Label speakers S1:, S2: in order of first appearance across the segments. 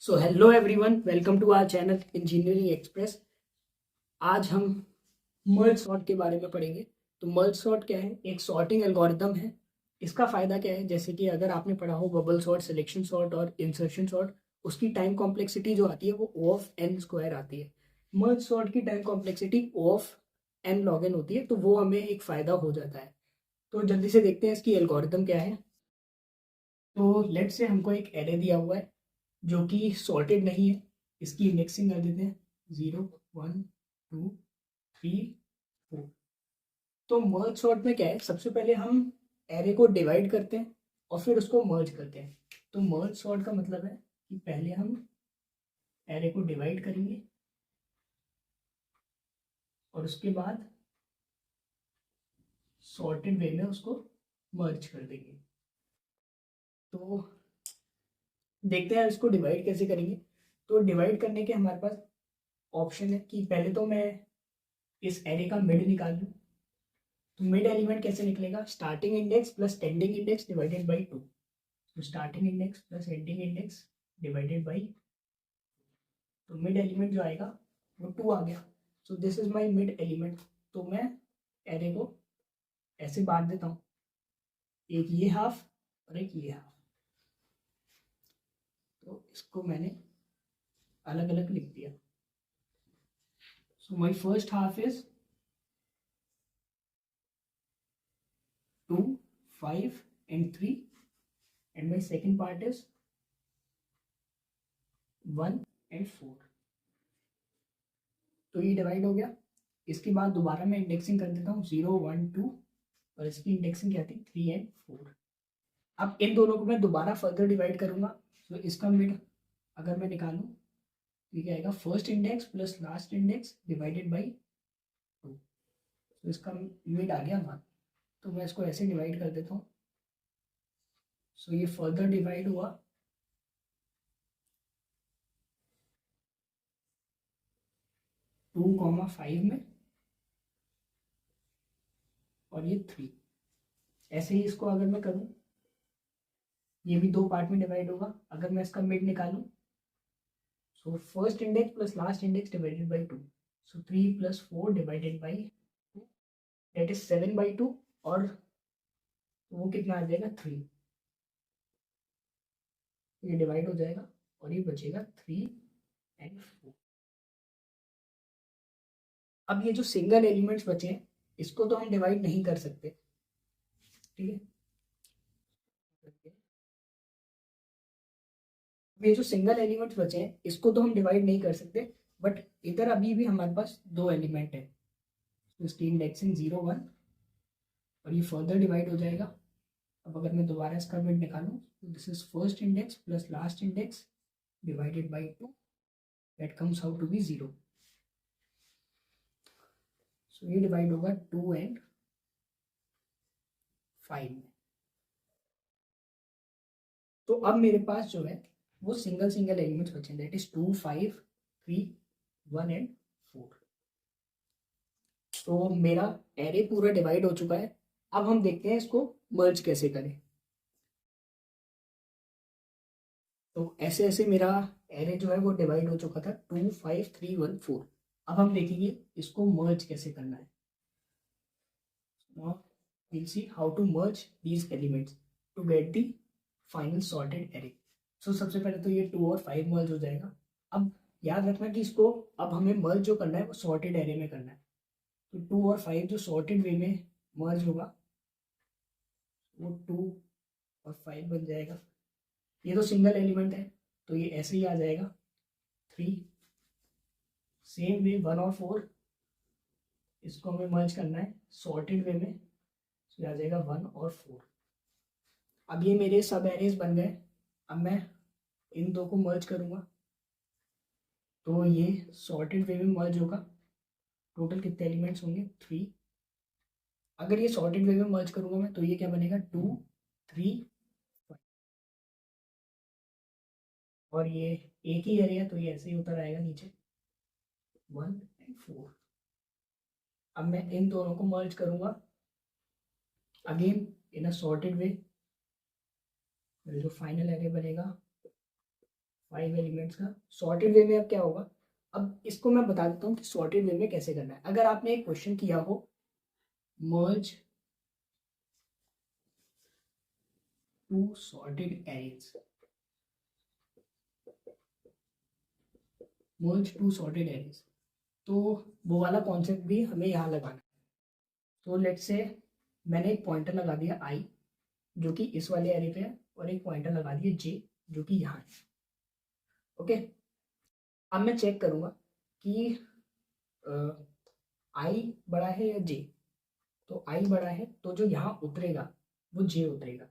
S1: So hello everyone, welcome to our channel Engineering Express. आज हम merge sort के बारे में पढ़ेंगे। तो मर्ज सॉर्ट क्या है? एक सॉर्टिंग एल्गोरिदम है। इसका फ़ायदा क्या है? जैसे कि अगर आपने पढ़ा हो बबल सॉर्ट, सिलेक्शन सॉर्ट और इंसर्शन सॉर्ट, उसकी टाइम कॉम्प्लेक्सिटी जो आती है वो O ऑफ n स्क्वायर आती है। मर्ज सॉर्ट की time complexity O of n log n होती है, तो वो हमें एक फ़ायदा हो जाता है। तो जल्दी से देखते हैं इसकी एल्गोरिदम क्या है। तो लेट से हमको एक एरे दिया हुआ है जो कि सॉर्टेड नहीं है। इसकी इंडेक्सिंग कर देते हैं 0 1 2 3 4। तो मर्ज सॉर्ट में क्या है? सबसे पहले हम एरे को डिवाइड करते हैं और फिर उसको मर्ज करते हैं। तो मर्ज सॉर्ट का मतलब है कि पहले हम एरे को डिवाइड करेंगे और उसके बाद सॉर्टेड वे में उसको मर्ज कर देंगे। तो देखते हैं इसको डिवाइड कैसे करेंगे। तो डिवाइड करने के हमारे पास ऑप्शन है कि पहले तो मैं इस एरे का मिड निकाल लूँ। तो मिड एलिमेंट कैसे निकलेगा? Starting index plus ending index divided by 2। तो starting index plus ending index divided by, तो मिड एलिमेंट जो आएगा वो 2 आ गया। सो this is my mid element. तो मैं एरे को ऐसे बांट देता हूँ, एक ये हाफ और एक ये हाफ। तो इसको मैंने अलग अलग लिख दिया। So my first half is 2 5 and 3 and my second part is 1 and 4। तो ये डिवाइड हो गया। इसके बाद दोबारा मैं इंडेक्सिंग कर देता हूँ 0 1 2, और इसकी इंडेक्सिंग क्या थी 3 and 4। अब इन दोनों को मैं दोबारा फर्दर डिवाइड करूँगा। तो इसका मिड अगर मैं निकालूँ तो ये क्या आएगा? First index plus last index divided by 2। तो इसका मिड आ गया 1। तो मैं इसको ऐसे डिवाइड कर देता हूँ। सो ये फर्दर डिवाइड हुआ 2,5 में और ये 3। ऐसे ही इसको अगर मैं करूँ, ये भी 2 पार्ट में डिवाइड होगा। अगर मैं इसका मिड निकालूँ, so first index plus last index divided by 2। So 3 plus 4 divided by 2, that is 7/2। और वो कितना आ जाएगा? 3। ये डिवाइड हो जाएगा और ये बचेगा 3 and 4। अब ये जो सिंगल एलिमेंट्स बचे हैं इसको तो हम डिवाइड नहीं कर सकते, ठीक है। ये जो सिंगल एलिमेंट्स बचे हैं इसको तो हम डिवाइड नहीं कर सकते, बट इधर अभी भी हमारे पास 2 एलिमेंट है। तो इसकी इंडेक्सिंग 0 1 और ये फर्दर डिवाइड हो जाएगा। अब अगर मैं दोबारा इसका मिड निकालूं तो this is first index plus last index divided by 2, that comes out to be 0। So ये डिवाइड होगा 2 and 5 में। तो अब मेरे पास जो है वो सिंगल सिंगल एलिमेंट्स बचे, दैट इज 2 5 3 1 and 4। तो मेरा एरे पूरा डिवाइड हो चुका है। अब हम देखते हैं इसको मर्ज कैसे करें। तो ऐसे ऐसे मेरा एरे जो है वो डिवाइड हो चुका था 2 5 3 1 4। अब हम देखेंगे इसको मर्ज कैसे करना है। Now we'll see how to merge these elements to get the final sorted array. So सबसे पहले तो ये 2 और 5 मर्ज हो जाएगा। अब याद रखना कि इसको अब हमें मर्ज जो करना है वो सॉर्टेड एरे में करना है। तो 2 और 5 जो सॉर्टेड वे में मर्ज होगा वो 2 और 5 बन जाएगा। ये तो सिंगल एलिमेंट है तो ये ऐसे ही आ जाएगा 3। सेम वे 1 और 4 इसको हमें मर्ज करना है सॉर्टेड वे में, तो आ जाएगा 1 और 4। अब ये मेरे सब एरेज बन गए। अब मैं इन दो को मर्ज करूँगा तो ये सॉर्टेड वे में मर्ज होगा। टोटल कितने एलिमेंट्स होंगे? 3। अगर ये सॉर्टेड वे में मर्ज करूँगा मैं तो ये क्या बनेगा? 2 3 5। और ये एक ही एरिया तो ये ऐसे ही उतर आएगा नीचे 1 and 4। अब मैं इन दोनों को मर्ज करूँगा अगेन इन अ सॉर्टेड वे। जो फाइनल एरे बनेगा 5 एलिमेंट्स का सॉर्टेड वे में अब क्या होगा, अब इसको मैं बता देता हूँ कि सॉर्टेड वे में कैसे करना है। अगर आपने एक क्वेश्चन किया हो merge two sorted arrays, merge two sorted arrays, तो वो वाला कॉन्सेप्ट भी हमें यहाँ लगाना है। तो लेट्स से मैंने एक पॉइंटर लगा दिया आई जो कि इस वाले एरे पे है, और एक पॉइंटर लगा दिया जे जो कि यहाँ है। ओके, अब मैं चेक करूँगा कि आई बड़ा है या जे। तो आई बड़ा है तो जो यहाँ उतरेगा वो जे उतरेगा,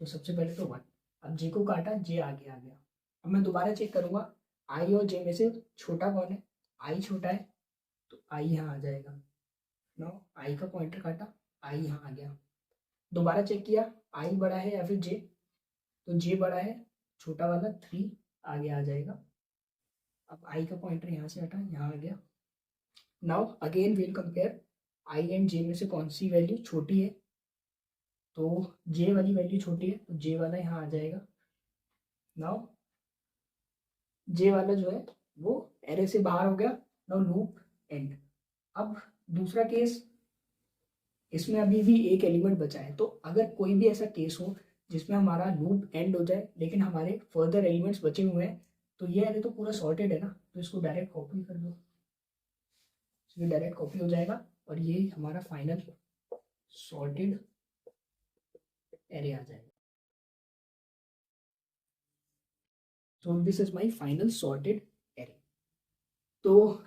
S1: तो सबसे पहले तो 1। अब जे को काटा, जे आगे आ गया। अब मैं दोबारा चेक करूँगा आई और जे में से छोटा कौन है, आई छोटा है तो आई यहाँ आ जाएगा। नाउ आई का पॉइंटर काटा, आई यहाँ आ गया। दोबारा चेक किया आई बड़ा है या फिर जे, तो जे बड़ा है, छोटा वाला 3 आगे आ जाएगा। अब आई का पॉइंटर यहाँ से हटा, यहाँ आ गया। Now again will compare i and j में से कौन सी वैल्यू छोटी है, तो जे वाली वैल्यू छोटी है तो जे वाला यहाँ आ जाएगा। नाउ जे वाला जो है वो एरे से बाहर हो गया। Now loop and. अब दूसरा केस, इसमें अभी भी एक एलिमेंट बचा है, तो अगर कोई भी ऐसा केस हो जिसमें हमारा लूप एंड हो जाए लेकिन हमारे फर्दर एलिमेंट्स बचे हुए हैं, तो ये एरे तो पूरा सॉर्टेड है ना, तो इसको डायरेक्ट कॉपी कर दो, इसमें डायरेक्ट कॉपी हो जाएगा और ये हमारा फाइनल सॉर्टेड एरे आ जाएगा। तो this is my final sorted array. तो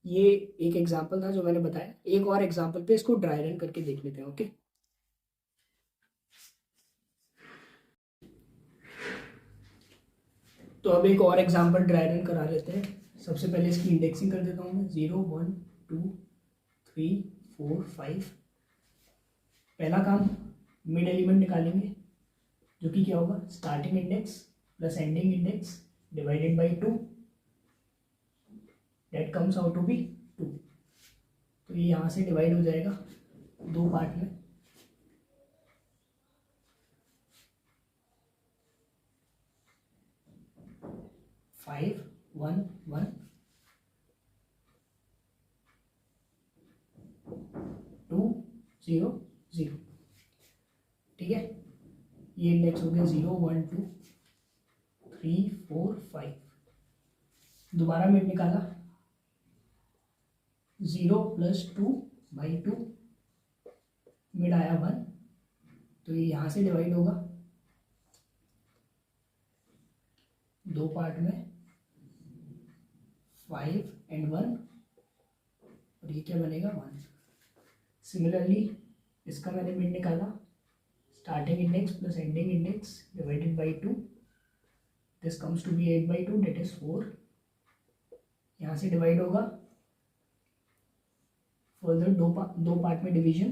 S1: ये एक एग्जांपल था जो मैंने बताया। एक और एग्जांपल पे इसको ड्राई रन करके देख लेते हैं। ओके, तो अब एक और एग्जांपल ड्राई रन करा लेते हैं। सबसे पहले इसकी इंडेक्सिंग कर देता हूँ मैं, 0 1 2 3 4 5। पहला काम मिड एलिमेंट निकालेंगे जो कि क्या होगा, starting index plus ending index divided by 2, that comes out to be 2। तो ये यहाँ से डिवाइड हो जाएगा दो पार्ट में। फाइव 1 1 2 0 0। ठीक है, ये इंडेक्स हो गया 0 1 2 3 4 5। दोबारा मिड निकाला, 0 प्लस 2 बाई 2, मिड आया 1, तो ये यहाँ से डिवाइड होगा दो पार्ट में, 5 एंड 1, और ये क्या बनेगा 1। सिमिलरली इसका मैंने मिड निकाला, starting index plus ending index divided by 2, this comes to be 8 by 2, that is 4। यहाँ से डिवाइड होगा, फर्दर दो पार्ट में division,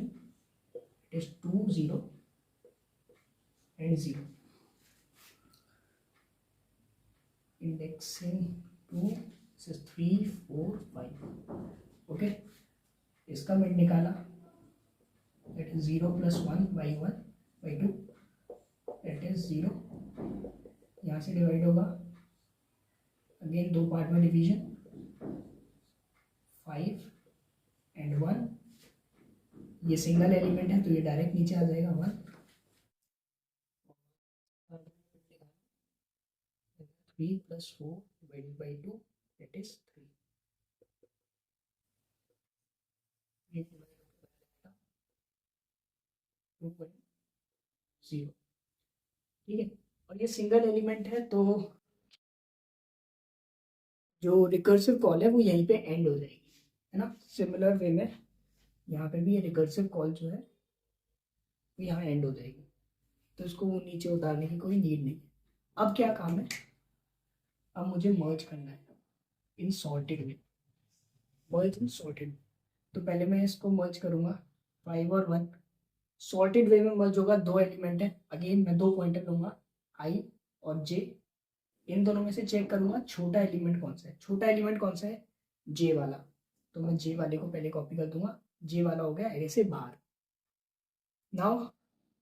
S1: it is 2 0 and 0। Indexing 2 3 4 5। Okay, इसका मिड निकाला, that is 0 plus 1 by 1 by 2, that is 0। यहाँ से divide होगा, अगेन दो पार्ट में डिवीजन, 5 एंड 1। ये सिंगल एलिमेंट है तो ये डायरेक्ट नीचे आ जाएगा 1। 3 plus 4 divided by 2, that is 3। 0। ठीक है, और ये सिंगल एलिमेंट है तो जो रिकर्सिव कॉल है वो यहीं पे एंड हो जाएगी, है ना। सिमिलर वे में यहाँ पे भी ये रिकर्सिव कॉल जो है वो यहाँ एंड हो जाएगी, तो इसको वो नीचे उतारने की कोई नीड नहीं। अब क्या काम है, अब मुझे मर्ज करना है इन सॉर्टेड में, मर्ज इन सॉर्टेड। तो पहले मैं इसको मर्ज करूँगा, 5 और 1 सॉर्टेड वे में मर्ज होगा। दो एलिमेंट है, अगेन मैं दो पॉइंटर लूँगा, आई और जे। इन दोनों में से चेक करूँगा छोटा एलिमेंट कौन सा है। छोटा एलिमेंट कौन सा है, जे वाला, तो मैं जे वाले को पहले कॉपी कर दूंगा, जे वाला हो गया एरे से बाहर। नाउ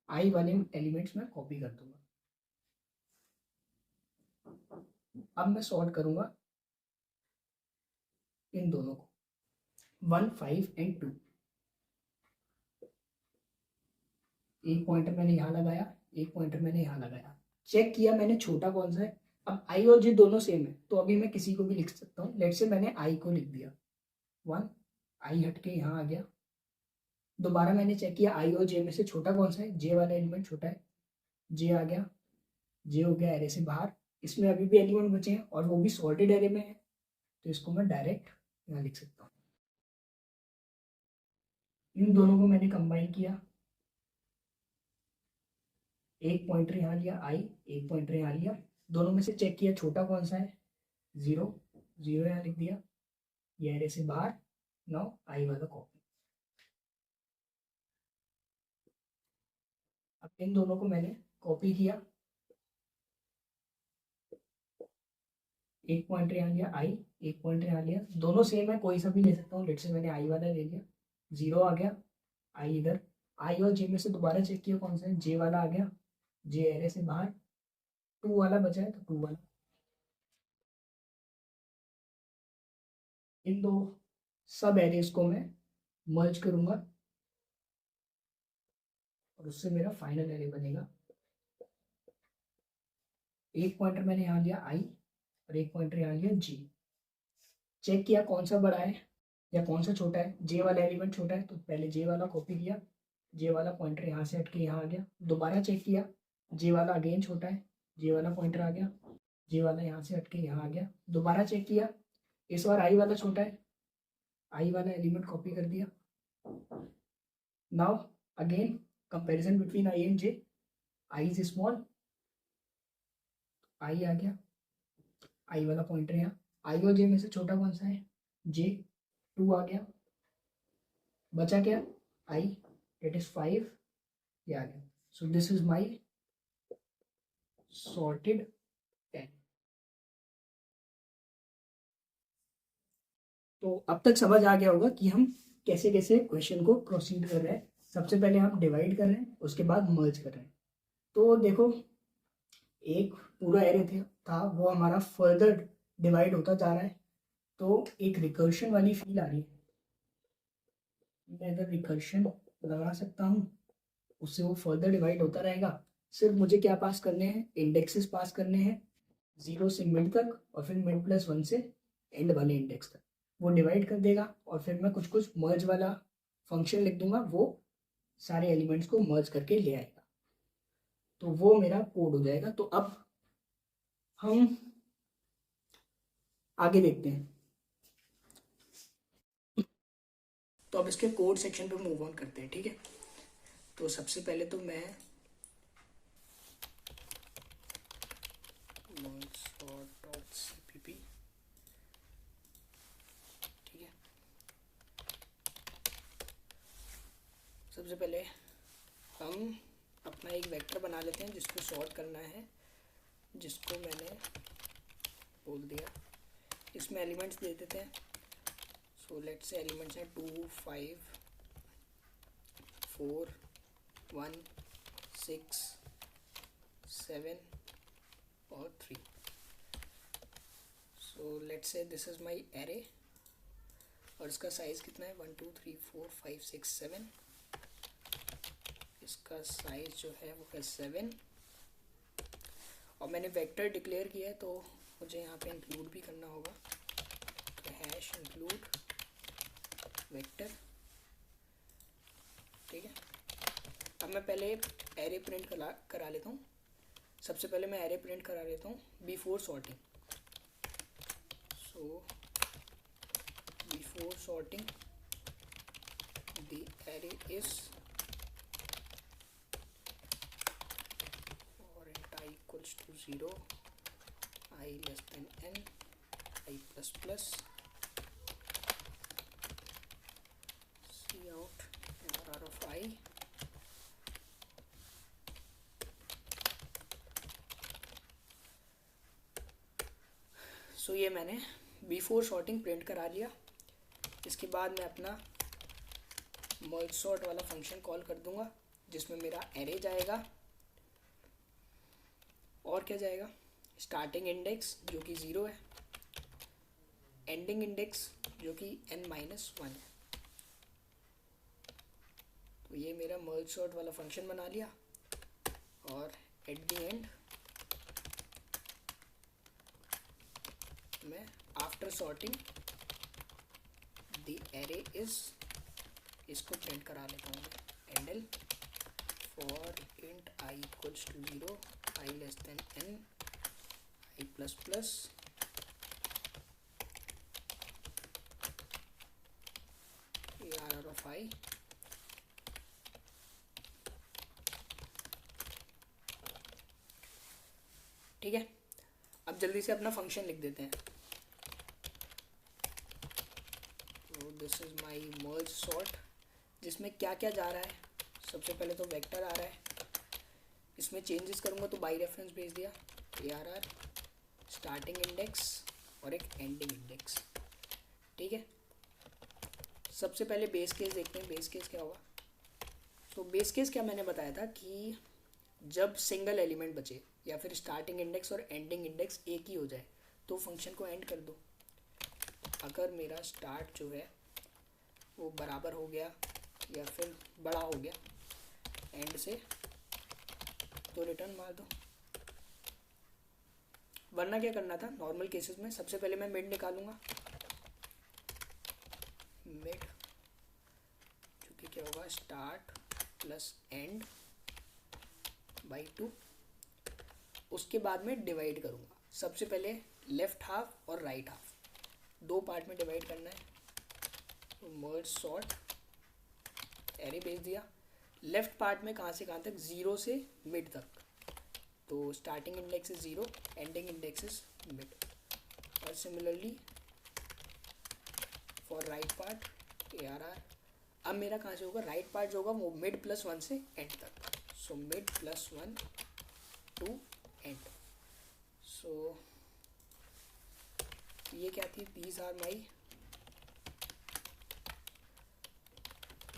S1: आई वाले एलिमेंट्स में कॉपी कर दूंगा। अब मैं सॉर्ट करूंगा इन दोनों को, 1 5 एंड 2। एक पॉइंटर मैंने यहाँ लगाया, एक पॉइंटर मैंने यहाँ लगाया, चेक किया मैंने छोटा कौन सा है। अब आई और जे दोनों सेम है, तो अभी मैं किसी को भी लिख सकता हूँ। लेट से मैंने आई को लिख दिया 1, आई हट के यहाँ आ गया। दोबारा मैंने चेक किया आई और जे में से छोटा कौन सा है, जे वाला एलिमेंट छोटा है, जे आ गया, जे हो गया एरे से बाहर। इसमें अभी भी एलिमेंट बचे हैं और वो भी सॉर्टेड एरे में है, तो इसको मैं डायरेक्ट यहाँ लिख सकता हूँ। इन दोनों को मैंने कंबाइन किया, एक पॉइंटर यहाँ लिया आई, एक पॉइंटर यहाँ लिया, दोनों में से चेक किया छोटा कौन सा है, 0, 0 यहाँ लिख दिया, ये एरे से बाहर। नाउ आई वाला कॉपी। अब इन दोनों को मैंने कॉपी किया, एक पॉइंटर यहाँ लिया आई, एक पॉइंटर यहाँ लिया, दोनों सेम है, कोई सा भी ले सकता हूँ। लेट से मैंने आई वाला ले लिया, 0 आ गया, आई इधर, आई और जे में से दोबारा चेक किया कौन सा है, जे वाला आ गया, जे एरे से बाहर, 2 वाला बचा है तो 2 वाला। इन दो सब एरेज को मैं मर्ज करूंगा और उससे मेरा फाइनल एरे बनेगा। एक पॉइंटर मैंने यहाँ लिया आई और एक पॉइंटर यहाँ लिया जी। चेक किया कौन सा बड़ा है या कौन सा छोटा है, जे वाला एलिमेंट छोटा है, तो पहले जे वाला कॉपी किया, जे वाला पॉइंटर यहाँ से हट के यहाँ आ गया। दोबारा चेक किया, जे वाला अगेन छोटा है, जे वाला पॉइंटर आ गया, जे वाला यहाँ से हट के यहाँ आ गया। दोबारा चेक किया, इस बार आई वाला छोटा है, आई वाला एलिमेंट कॉपी कर दिया। Now again comparison between i and j, i is small, i आ गया, आई वाला पॉइंटर यहाँ, आई और जे में से छोटा कौन सा है, जे, 2 आ गया, बचा क्या, आई, इट इज 5, ये आ गया। सो दिस इज माई सॉर्टेड 10। तो अब तक समझ आ गया होगा कि हम कैसे कैसे क्वेश्चन को प्रोसीड कर रहे हैं। सबसे पहले हम डिवाइड कर रहे हैं, उसके बाद मर्ज कर रहे हैं। तो देखो, एक पूरा एरे था, वो हमारा फर्दर डिवाइड होता जा रहा है, तो एक रिकर्शन वाली फील आ रही है। मैं अगर रिकर्शन लगा सकता हूँ, उससे वो फर्दर डिवाइड होता रहेगा। सिर्फ मुझे क्या पास करने हैं, इंडेक्सेस पास करने हैं, 0 से मिड तक और फिर मिड प्लस 1 से एंड वाले इंडेक्स तक। वो डिवाइड कर देगा और फिर मैं कुछ कुछ मर्ज वाला फंक्शन लिख दूंगा, वो सारे एलिमेंट्स को मर्ज करके ले आएगा, तो वो मेरा कोड हो जाएगा। तो अब हम आगे देखते हैं। तो अब इसके कोड सेक्शन पे मूव ऑन करते हैं, ठीक है। तो सबसे पहले तो मैं cpp, ठीक है, सबसे पहले हम अपना एक वेक्टर बना लेते हैं जिसको सॉर्ट करना है, जिसको मैंने बोल दिया, इसमें एलिमेंट्स दे देते हैं। सो लेट्स से एलिमेंट्स हैं 2 5 4 1 6 7 और 3। So let's say this is my array और इसका साइज कितना है, 1 2 3 4 5 6 7। इसका साइज जो है वो है 7 और मैंने वेक्टर डिक्लेयर किया है, तो मुझे यहाँ पे इंक्लूड भी करना होगा, तो हैश इंक्लूड वेक्टर, ठीक है। अब मैं पहले एरे प्रिंट करा लेता हूँ। सबसे पहले मैं एरे प्रिंट करा लेता हूँ before sorting. So before sorting the array is और int I equals to 0, I less than n, I plus plus, cout r of I, सो ये मैंने बिफोर सॉर्टिंग प्रिंट करा लिया। इसके बाद मैं अपना मर्ज सॉर्ट वाला फंक्शन कॉल कर दूंगा, जिसमें मेरा एरे जाएगा और क्या जाएगा, स्टार्टिंग इंडेक्स जो कि 0 है, एंडिंग इंडेक्स जो कि n-1 है। तो ये मेरा मर्ज सॉर्ट वाला फंक्शन बना लिया, और एट द एंड मैं after sorting the array is, इसको प्रिंट करा लेता हूँ मैं, endl for int i equals to 0, i less than n, i plus plus ARR of i ठीक है। अब जल्दी से अपना फंक्शन लिख देते हैं। तो this is my merge sort, जिसमें क्या क्या जा रहा है। सबसे पहले तो वेक्टर आ रहा है, इसमें चेंजेस करूँगा तो बाई रेफरेंस भेज दिया, ARR स्टार्टिंग इंडेक्स और एक एंडिंग इंडेक्स, ठीक है। सबसे पहले बेस केस देखते हैं, बेस केस क्या होगा। तो बेस केस क्या मैंने बताया था कि जब सिंगल एलिमेंट बचे या फिर स्टार्टिंग इंडेक्स और एंडिंग इंडेक्स एक ही हो जाए तो फंक्शन को एंड कर दो। अगर मेरा स्टार्ट जो है वो बराबर हो गया या फिर बड़ा हो गया एंड से, तो रिटर्न मार दो। वरना क्या करना था नॉर्मल केसेस में, सबसे पहले मैं मिड निकालूंगा, मिड जो कि क्या होगा, स्टार्ट प्लस एंड बाई 2। उसके बाद में डिवाइड करूँगा, सबसे पहले लेफ्ट हाफ और राइट हाफ, दो पार्ट में डिवाइड करना है। तो मर्ज सॉर्ट एरे भेज दिया, लेफ्ट पार्ट में कहाँ से कहाँ तक, 0 से मिड तक। तो starting index is 0, ending index is mid. और similarly for right part ARR, अब मेरा कहाँ से होगा, राइट पार्ट जो होगा वो मिड प्लस 1 से एंड तक। So mid plus 1 to end. So ये क्या थी, these are my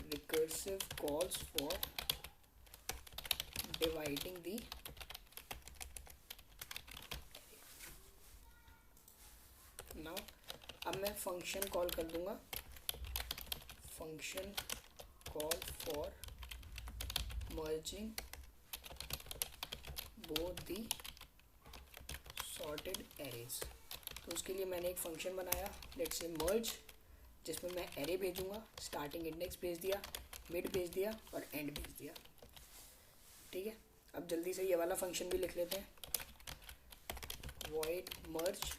S1: recursive calls for dividing the now। अब मैं फंक्शन कॉल कर दूंगा, function call for merging both the sorted arrays। तो उसके लिए मैंने एक फंक्शन बनाया, लेट्स से merge, जिसमें मैं एरे भेजूंगा, स्टार्टिंग इंडेक्स भेज दिया, मिड भेज दिया और एंड भेज दिया, ठीक है। अब जल्दी से ये वाला फंक्शन भी लिख लेते हैं, void merge,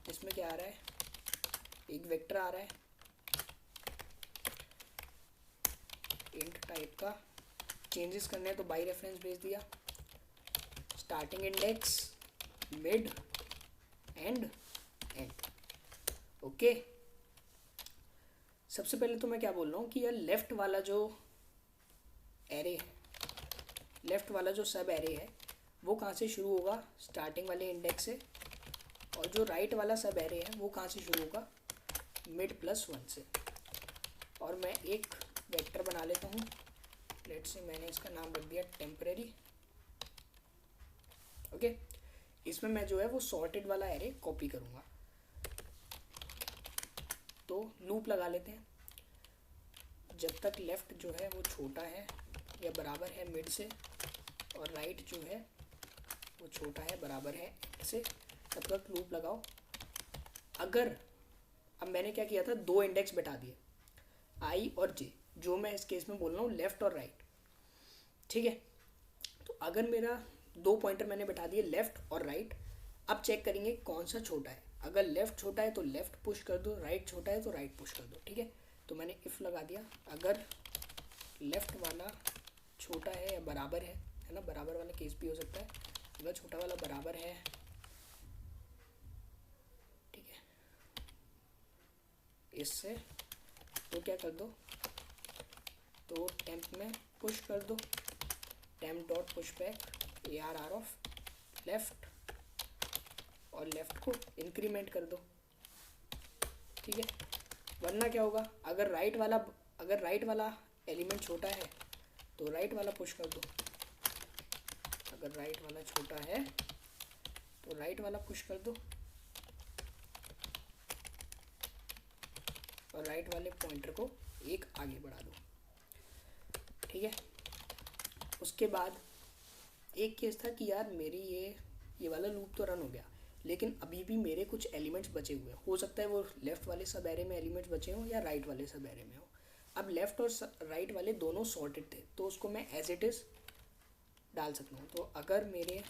S1: इसमें क्या आ रहा है, एक वेक्टर आ रहा है इंट टाइप का, चेंजेस करने हैं तो बाई रेफरेंस भेज दिया, starting index, mid, and, and, okay. सबसे पहले तो मैं क्या बोल रहा हूँ कि यह लेफ्ट वाला जो एरे है, लेफ्ट वाला जो सब एरे है वो कहाँ से शुरू होगा, स्टार्टिंग वाले इंडेक्स से, और जो राइट वाला सब एरे है वो कहाँ से शुरू होगा, मिड प्लस 1 से। और मैं एक वेक्टर बना लेता हूँ, लेट्स से मैंने इसका नाम रख दिया टेम्परेरी, ओके। इसमें मैं जो है वो सॉर्टेड वाला एरे कॉपी करूँगा। तो लूप लगा लेते हैं, जब तक लेफ़्ट जो है वो छोटा है या बराबर है मिड से, और राइट जो है वो छोटा है बराबर है एंड से, तब तक लूप लगाओ। अगर अब मैंने क्या किया था, दो इंडेक्स बैठा दिए आई और जे, जो मैं इस केस में बोल रहा हूँ लेफ़्ट और राइट, ठीक है। तो अगर मेरा दो पॉइंटर मैंने बैठा दिए लेफ़्ट और राइट, अब चेक करेंगे कौन सा छोटा है। अगर लेफ़्ट छोटा है तो लेफ़्ट पुश कर दो, राइट छोटा है तो राइट पुश कर दो, ठीक है। तो मैंने इफ़ लगा दिया, अगर लेफ़्ट वाला छोटा है या बराबर है ना, बराबर वाला केस भी हो सकता है, अगर छोटा वाला बराबर है, ठीक है, इससे, तो क्या कर दो, तो टेम्प में पुश कर दो, temp dot push back ARR of left, और लेफ़्ट को इंक्रीमेंट कर दो, ठीक है। वरना क्या होगा, अगर राइट वाला एलिमेंट छोटा है तो राइट वाला पुश कर दो, अगर राइट वाला छोटा है तो राइट वाला पुश कर दो और राइट वाले पॉइंटर को एक आगे बढ़ा दो। ठीक है, उसके बाद एक केस था कि यार मेरी ये वाला लूप तो रन हो गया, लेकिन अभी भी मेरे कुछ एलिमेंट्स बचे हुए हैं। हो सकता है वो लेफ़्ट वाले सब एरे में एलिमेंट्स बचे हों या राइट वाले सब एरे में हो। अब लेफ़्ट और राइट वाले दोनों सॉर्टेड थे, तो उसको मैं एज इट इज़ डाल सकता हूँ। तो अगर मेरे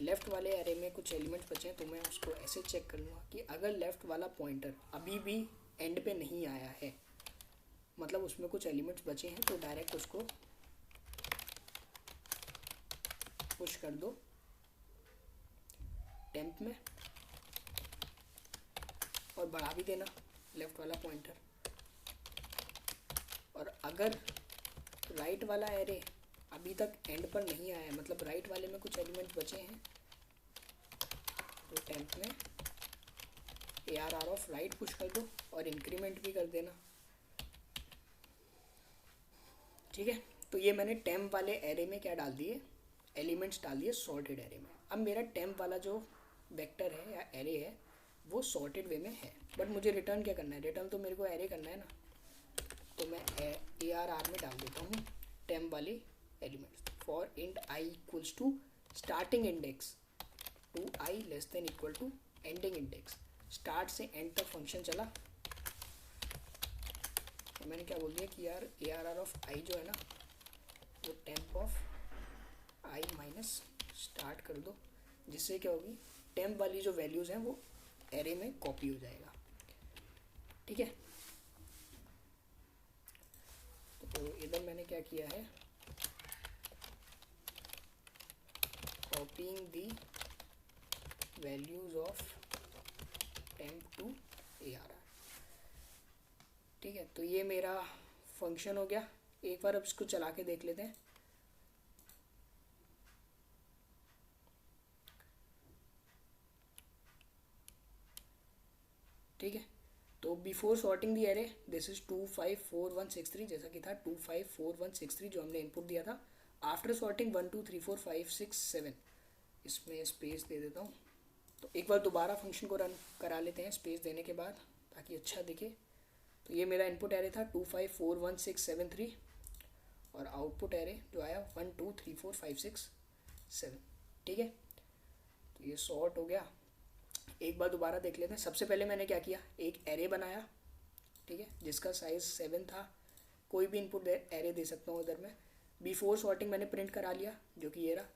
S1: लेफ़्ट वाले एरे में कुछ एलिमेंट्स बचे हैं तो मैं उसको ऐसे चेक कर लूँगा कि अगर लेफ़्ट वाला पॉइंटर अभी भी एंड पे नहीं आया है, मतलब उसमें कुछ एलिमेंट्स बचे हैं, तो डायरेक्ट उसको पुश कर दो टेम्प में और बढ़ा भी देना लेफ़्ट वाला पॉइंटर। और अगर राइट वाला एरे अभी तक एंड पर नहीं आया है, मतलब राइट वाले में कुछ एलिमेंट बचे हैं, तो टेम्प में ARR ऑफ राइट पुश कर दो और इंक्रीमेंट भी कर देना। ठीक है, तो ये मैंने टेम्प वाले एरे में क्या डाल दिए, एलिमेंट्स डाल दिए सॉर्टेड एरे में। अब मेरा टेम्प वाला जो वेक्टर है या एरे है वो सॉर्टेड वे में है, बट मुझे रिटर्न क्या करना है, रिटर्न तो मेरे को एरे करना है ना। तो मैं ARR में डाल देता हूँ टेम्प वाली elements for int i equals to starting index to i less than equal to ending index. Start से एंड तक फंक्शन चला, तो मैंने क्या बोल दिया कि यार ARR ऑफ i जो है ना वो temp of i minus start कर दो, जिससे क्या होगी, टेम्प वाली जो वैल्यूज़ हैं वो एरे में कॉपी हो जाएगा। ठीक है, तो इधर मैंने क्या किया है, copying the values of temp to ARR। ठीक है, तो ये मेरा फंक्शन हो गया। एक बार अब इसको चला के देख लेते हैं। ठीक है, तो before sorting the array this is 254163 जैसा कि था 254163 जो हमने इनपुट दिया था। आफ्टर सॉर्टिंग 1 2 3 4 5 6 7, इसमें स्पेस दे देता हूँ। तो एक बार दोबारा फंक्शन को रन करा लेते हैं स्पेस देने के बाद, ताकि अच्छा दिखे। तो ये मेरा इनपुट एरे था 254163 और आउटपुट एरे जो आया 1 2 3 4 5 6 7। ठीक है, तो ये सॉर्ट हो गया। एक बार दोबारा देख लेते हैं। सबसे पहले मैंने क्या किया, एक एरे बनाया, ठीक है, जिसका साइज़ 7 था। कोई भी इनपुट एरे दे सकता हूँ उधर में। बिफोर सॉर्टिंग मैंने प्रिंट करा लिया, जो कि ये रहा।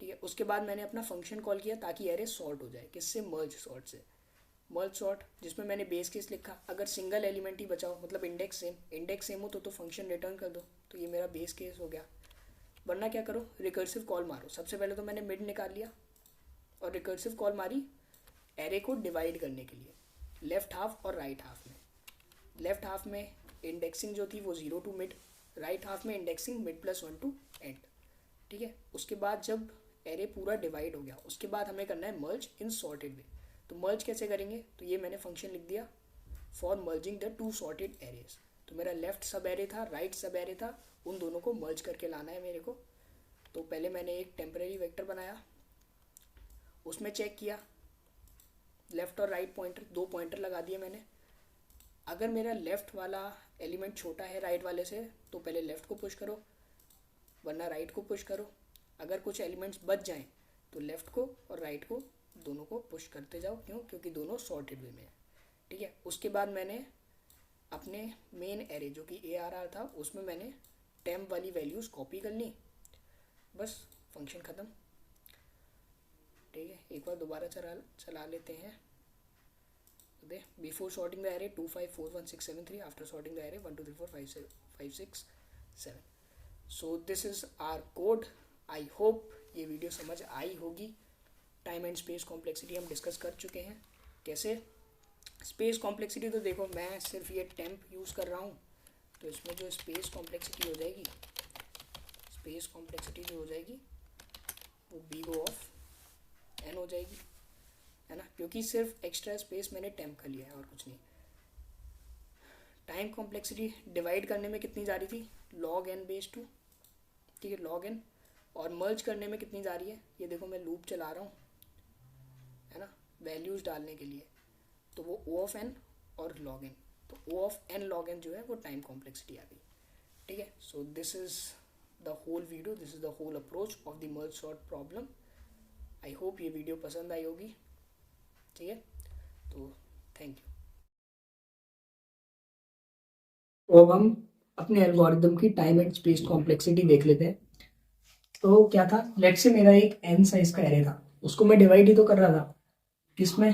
S1: ठीक है, उसके बाद मैंने अपना फंक्शन कॉल किया ताकि एरे सॉर्ट हो जाए। किससे, मर्ज सॉर्ट से। मर्ज सॉर्ट जिसमें मैंने बेस केस लिखा, अगर सिंगल एलिमेंट ही बचाओ, मतलब इंडेक्स सेम हो तो फंक्शन रिटर्न कर दो। तो ये मेरा बेस केस हो गया। वरना क्या करो, रिकर्सिव कॉल मारो। सबसे पहले तो मैंने मिड निकाल लिया और रिकर्सिव कॉल मारी एरे को डिवाइड करने के लिए, लेफ्ट हाफ और राइट हाफ में। लेफ्ट हाफ में इंडेक्सिंग जो थी वो 0 टू मिड, राइट हाफ में indexing mid plus 1 to end. ठीक है, उसके बाद जब एरे पूरा डिवाइड हो गया, उसके बाद हमें करना है मर्ज इन सॉर्टेड वे। तो मर्ज कैसे करेंगे, तो ये मैंने फंक्शन लिख दिया for merging the two sorted arrays. तो मेरा लेफ्ट सब एरे था, राइट सब एरे था, उन दोनों को मर्ज करके लाना है मेरे को। तो पहले मैंने एक टेम्परेरी वेक्टर बनाया, उसमें चेक किया लेफ़्ट और राइट पॉइंटर, 2 पॉइंटर लगा दिए मैंने। अगर मेरा लेफ़्ट वाला एलिमेंट छोटा है राइट वाले से तो पहले लेफ़्ट को पुश करो, वरना राइट को पुश करो। अगर कुछ एलिमेंट्स बच जाएं तो लेफ़्ट को और राइट को दोनों को पुश करते जाओ। क्यों, क्योंकि दोनों सॉर्टेड वे में है। ठीक है, उसके बाद मैंने अपने मेन एरे जो कि ARR था उसमें मैंने टेम्प वाली वैल्यूज़ कॉपी कर ली, बस फंक्शन ख़त्म। ठीक है, एक बार दोबारा चला लेते हैं। They before sorting the array 254163 after sorting the array 1 2 3 4 5 6 7। So this is our code. I hope ये वीडियो समझ आई होगी। टाइम एंड स्पेस कॉम्प्लेक्सिटी हम डिस्कस कर चुके हैं। कैसे, स्पेस कॉम्प्लेक्सिटी तो देखो मैं सिर्फ ये टेम्प यूज़ कर रहा हूँ, तो इसमें जो स्पेस कॉम्प्लेक्सिटी हो जाएगी, स्पेस कॉम्प्लेक्सिटी जो हो जाएगी वो B ऑफ n हो जाएगी, है ना, क्योंकि सिर्फ एक्स्ट्रा स्पेस मैंने टेम्प कर लिया है और कुछ नहीं। टाइम कॉम्प्लेक्सिटी डिवाइड करने में कितनी जा रही थी, log n बेस 2। ठीक है, log n। और मर्ज करने में कितनी जा रही है, ये देखो मैं लूप चला रहा हूँ, है ना, वैल्यूज़ डालने के लिए, तो वो ओ ऑफ एन और लॉग एन, तो O of n log n जो है वो टाइम कॉम्प्लेक्सिटी आ गई, ठीक है। So this is the whole video, this is the whole approach of the merge sort problem. I hope ये वीडियो पसंद आई होगी, ठीक है, तो थैंक यू। तो अब हम अपने एल्गोरिदम की टाइम एंड स्पेस कॉम्प्लेक्सिटी देख लेते हैं। तो क्या था, लेट से मेरा एक एन साइज का एरे था, उसको मैं डिवाइड ही तो कर रहा था, किसमें,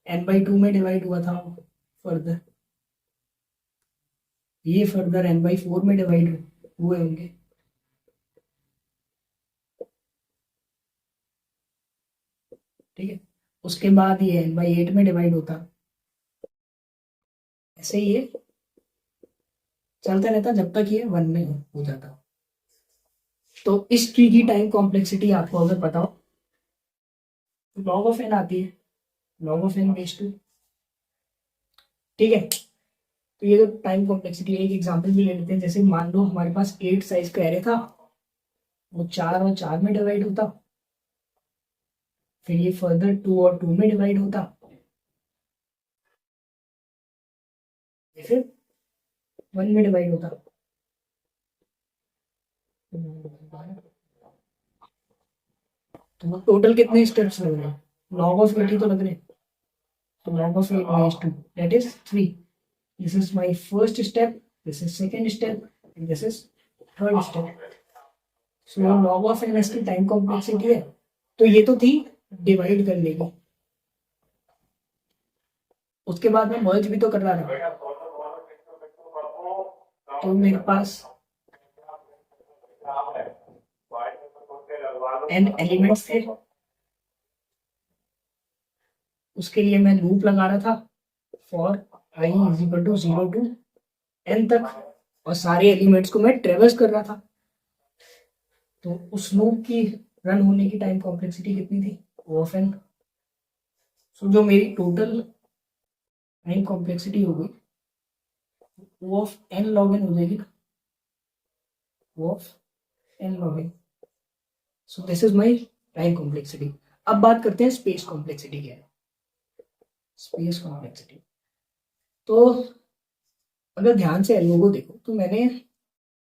S1: n/2 में डिवाइड हुआ था फर्दर, ये फर्दर n/4 में डिवाइड हुए होंगे, ठीक है। उसके बाद ये n/8 में डिवाइड होता, ऐसे ही ये चलता रहता जब तक ये 1 में हो जाता। तो इस ट्री की टाइम कॉम्प्लेक्सिटी आपको अगर पता हो, लॉग ऑफ एन आती है, लॉग ऑफ एन बेस 2, ठीक है। तो ये तो टाइम कॉम्प्लेक्सिटी, एक एग्जांपल भी ले लेते हैं, जैसे मान लो हमारे पास 8 साइज का एरे था, वो 4 और 4 में डिवाइड होता, फिर ये फर्दर 2 और 2 में डिवाइड होता, फिर 1 में डिवाइड होता। तो टोटल कितने स्टेप्स लग रहे हैं, लॉग ऑफ 8 ही तो लग रहे हैं, तो log of 8 base 2, that is 3. This is my first step, this is second step, and this is third step. So log of n इसकी टाइम कॉम्प्लेक्सिटी है, तो ये तो थी डिवाइड करने की, उसके बाद मैं मर्ज भी तो कर रहा था, तो मेरे पास n एलिमेंट्स थे, उसके लिए मैं लूप लगा रहा था for i is equal to 0 to n तक, और सारे एलिमेंट्स को मैं ट्रेवर्स कर रहा था, तो उस लूप की रन होने की टाइम कॉम्प्लेक्सिटी कितनी थी, ओ ऑफ एन। सो जो मेरी टोटल टाइम कॉम्प्लेक्सिटी हो गई, O of n log n हो जाएगी, O of n log n. So this is my time complexity. अब बात करते हैं स्पेस कॉम्प्लेक्सिटी क्या है। स्पेस कॉम्प्लेक्सिटी, तो अगर ध्यान से एल्गो को देखो, तो मैंने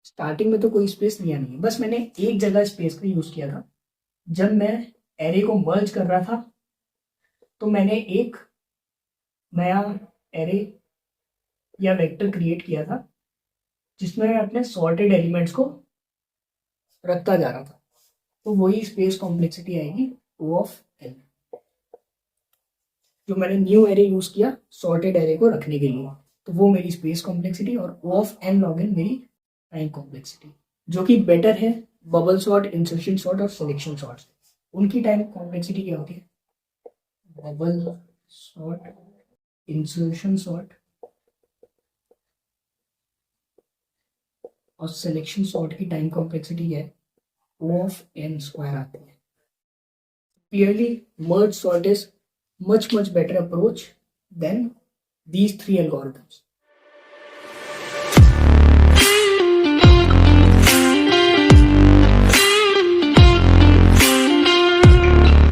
S1: स्टार्टिंग में तो कोई स्पेस लिया नहीं है, बस मैंने एक जगह स्पेस का यूज किया था, जब मैं एरे को मर्ज कर रहा था, तो मैंने एक नया एरे या वेक्टर क्रिएट किया था, जिसमें मैं अपने सॉर्टेड एलिमेंट्स को रखता जा रहा था, तो वही स्पेस कॉम्प्लेक्सिटी आएगी ओ ऑफ एन, जो मैंने न्यू एरे यूज किया सॉर्टेड एरे को रखने के लिए, तो वो मेरी स्पेस कॉम्प्लेक्सिटी, और ओ ऑफ एन लॉग एन मेरी टाइम कॉम्प्लेक्सिटी, जो कि बेटर है बबल सॉर्ट, इंसर्शन सॉर्ट और सिलेक्शन सॉर्ट। उनकी टाइम कॉम्प्लेक्सिटी क्या होती है, बबल सॉर्ट, इंसर्शन सॉर्ट और सिलेक्शन सॉर्ट की टाइम कॉम्प्लेक्सिटी है O of n स्क्वायर आती है। Clearly, merge sort is much better approach than these three algorithms.